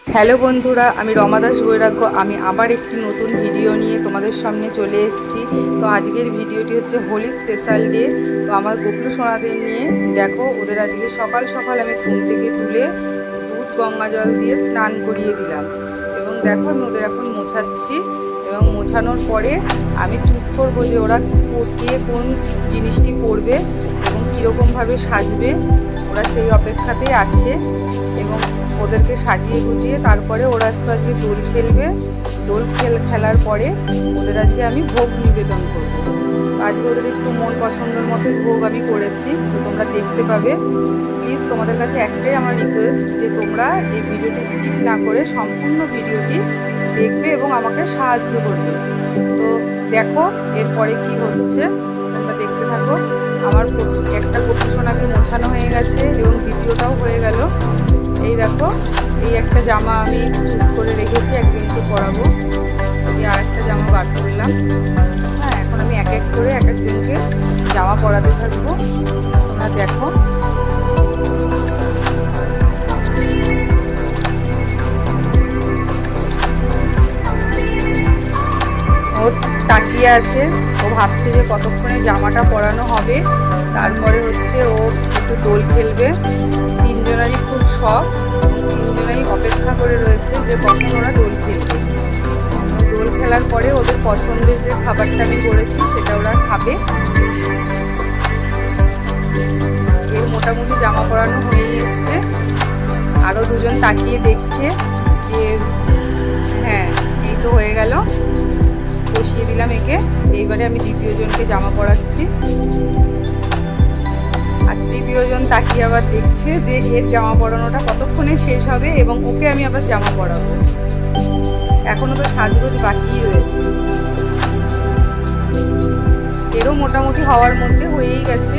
Hello বন্ধুরা, আমি রমা দাস বৈরাগ্য। আমি আবার একটি নতুন ভিডিও নিয়ে তোমাদের সামনে চলে এসেছি। তো আজকের ভিডিওটি হচ্ছে হোলি স্পেশাল ডে। তো আমার গোপলু সোনাদের নিয়ে দেখো, ওদের আজকে সকাল সকাল আমি ঘুম থেকে তুলে দুধ গঙ্গা জল দিয়ে স্নান করিয়ে দিলাম। এবং দেখো, আমি ওদের এখন মোছাচ্ছি। এবং মোছানোর পরে আমি চুজ করবো যে ওরা কে কোন জিনিসটি পরবে এবং কীরকমভাবে সাজবে। ওরা সেই অপেক্ষাতেই আছে এবং ওদেরকে সাজিয়ে গুজিয়ে তারপরে ওরা একটু আজকে দোল খেলবে। খেলার পরে ওদের আজকে আমি ভোগ নিবেদন করবো। আজকে ওদের একটু মন পছন্দের মতো ভোগ আমি করেছি, তো তোমরা দেখতে পাবে। প্লিজ তোমাদের কাছে একটাই আমার রিকোয়েস্ট যে তোমরা এই ভিডিওটি স্কিপ না করে সম্পূর্ণ ভিডিওটি দেখবে এবং আমাকে সাহায্য করবে। তো দেখো এরপরে কি হচ্ছে, তোমরা দেখতে থাকো। আমার একটা গোপু সোনাকে মোছানো হয়ে গেছে এবং দ্বিতীয়টাও হয়ে গেল। এই দেখো, এই একটা জামা আমি চুজ করে রেখেছি, একজনকে পরাবো। এই আর একটা জামা বার করলাম। হ্যাঁ, এখন আমি এক এক করে এক একজনকে জামা পরাতে থাকবো। তোমরা দেখো, ও তাকিয়ে আছে। ও ভাবছে যে কতক্ষণে জামাটা পরানো হবে, তারপরে হচ্ছে ও একটু দোল খেলবে। তিনজনেরই খুব শখ, তিনজনেই অপেক্ষা করে রয়েছে যে কখন ওরা দোল খেলবে। দোল খেলার পরে ওদের পছন্দের যে খাবারটা আমি করেছি সেটা ওরা খাবে। এর মোটামুটি জামা পরানো হয়ে এসছে। আরও দুজন তাকিয়ে দেখছে যে হ্যাঁ, এই তো হয়ে গেল। বসিয়ে দিলাম একে। এইবারে আমি দ্বিতীয় জনকে জামা পরাচ্ছি। আর তৃতীয় জন তাকিয়ে আবার দেখছে যে এর জামা পরানোটা কতক্ষণে শেষ হবে এবং ওকে আমি আবার জামা পরাবো। এখনো তো সাজগোজ বাকি রয়েছে। এরও মোটামুটি হওয়ার মধ্যে হয়েই গেছে।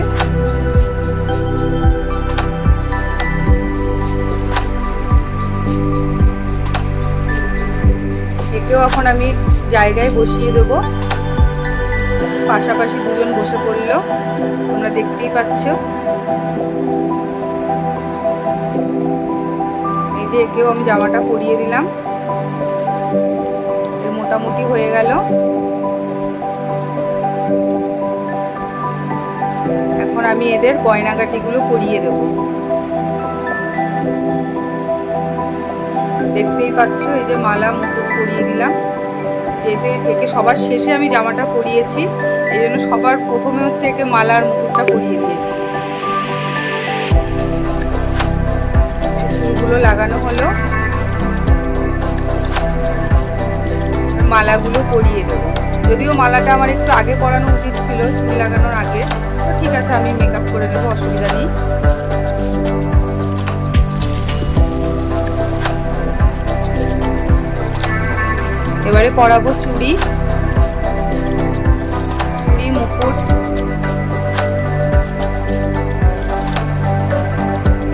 একেও এখন আমি জায়গায় বসিয়ে দেব। পাশাপাশি দুজন বসে পড়লো, তোমরা দেখতেই পাচ্ছ। এই যে একেও আমি জামাটা পরিয়ে দিলাম। মোটামুটি হয়ে গেল। এখন আমি এদের গয়নাগাটিগুলো পরিয়ে দেব। দেখতেই পাচ্ছ, এই যে মালা মুকুট পরিয়ে দিলাম। যেতে থেকে সবার শেষে আমি জামাটা পরিয়েছি, এই জন্য সবার প্রথমে হচ্ছে একে মালার মুকুটটা পরিয়ে দিয়েছি। চুলগুলো লাগানো হলো, মালাগুলো পরিয়ে দেবো। যদিও মালাটা আমার একটু আগে পরানো উচিত ছিল, চুল লাগানোর আগে। তো ঠিক আছে, আমি মেকআপ করে নেবো, অসুবিধা নেই। এবারে পরাবো চুড়ি, মুকুট।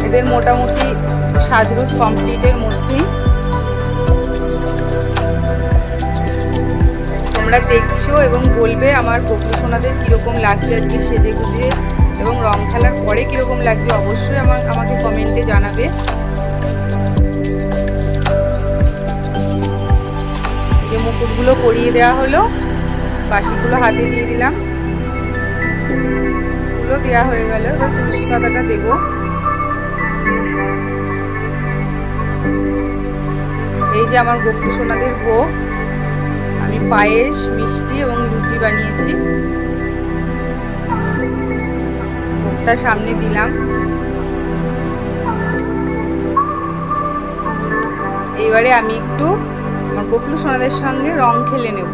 এদের মোটামুটি সাজগোজ কমপ্লিটের মধ্যেই। তোমরা দেখছো এবং বলবে আমার গোপলু সোনাদের কীরকম লাগছে আজকে সেজে গুজে, এবং রং খেলার পরে কীরকম লাগছে অবশ্যই আমাকে কমেন্টে জানাবে। যে মুকুটগুলো পরিয়ে দেওয়া হলো, বাসিগুলো হাতে দিয়ে দিলাম, ফুলও দেওয়া হয়ে গেল। এবার তুলসী পাতাটা দেব। এই যে আমার গোপলু সোনাদের ভোগ, আমি পায়েস, মিষ্টি এবং লুচি বানিয়েছি। ভোগটা সামনে দিলাম। এইবারে আমি একটু আমার গোপলু সোনাদের সঙ্গে রং খেলে নেব।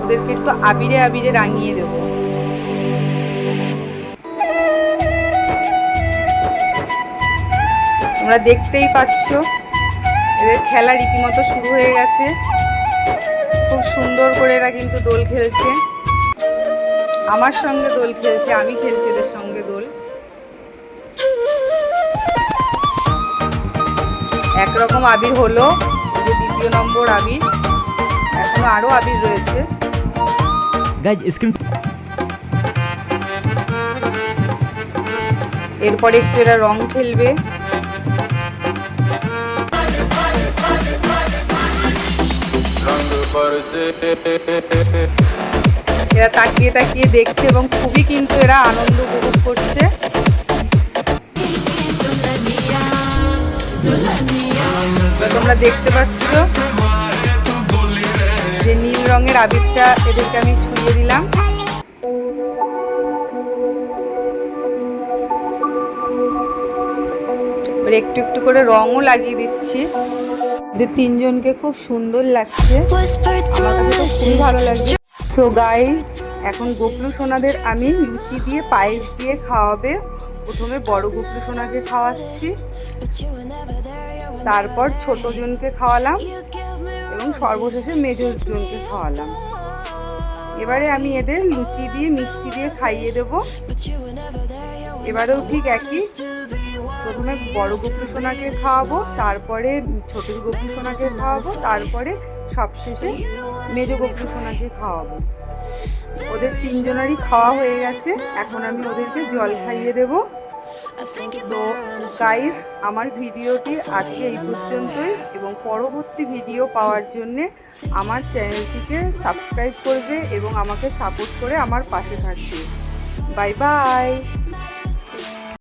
ওদেরকে একটু আবিরে আবিরে রাঙিয়ে দেব। তোমরা দেখতেই পাচ্ছ, এদের খেলা রীতিমতো শুরু হয়ে গেছে। খুব সুন্দর করে এরা কিন্তু দোল খেলছে, আমার সঙ্গে দোল খেলছে, আমি খেলছি এদের সঙ্গে দোল। একরকম আবির হলো, যে দ্বিতীয় নম্বর আবির, এখনো আরো আবির রয়েছে। এরপরে একটু এরা রং খেলবে। এরা তাকিয়ে তাকিয়ে দেখছে এবং খুবই কিন্তু এরা আনন্দ উপভোগ করছে। তোমরা দেখতে পাচ্ছ যে নীল রঙের আবিরটা এদেরকে আমি ছুঁয়ে দিলাম। একটু একটু করে রঙও লাগিয়ে দিচ্ছি। এদের তিনজনকে খুব সুন্দর লাগছে, আমার কাছে তো খুবই ভালো লাগছে। সো গাইস, এখন গোপলু সোনাদের আমি লুচি দিয়ে পায়েস দিয়ে খাওয়াবে। প্রথমে বড় গোপলু সোনাকে খাওয়াচ্ছি, তারপর ছোট জনকে খাওয়ালাম এবং সর্বশেষে মেজো জনকে খাওয়ালাম। এবারে আমি এদের লুচি দিয়ে মিষ্টি দিয়ে খাইয়ে দেব। এবারেও ঠিক একই, প্রথমে বড় গোপলু সোনাকে খাওয়াবো, তারপরে ছোট গোপলু সোনাকে খাওয়াবো, তারপরে সবশেষে মেজো গোপলু সোনাকে খাওয়াবো। ওদের তিনজনেরই খাওয়া হয়ে গেছে, এখন আমি ওদেরকে জল খাইয়ে দেব। তো গাইস, আমার ভিডিওটি আজকে এই পর্যন্তই, এবং পরবর্তী ভিডিও পাওয়ার জন্যে আমার চ্যানেলটিকে সাবস্ক্রাইব করবে এবং আমাকে সাপোর্ট করে আমার পাশে থাকবে। Bye bye.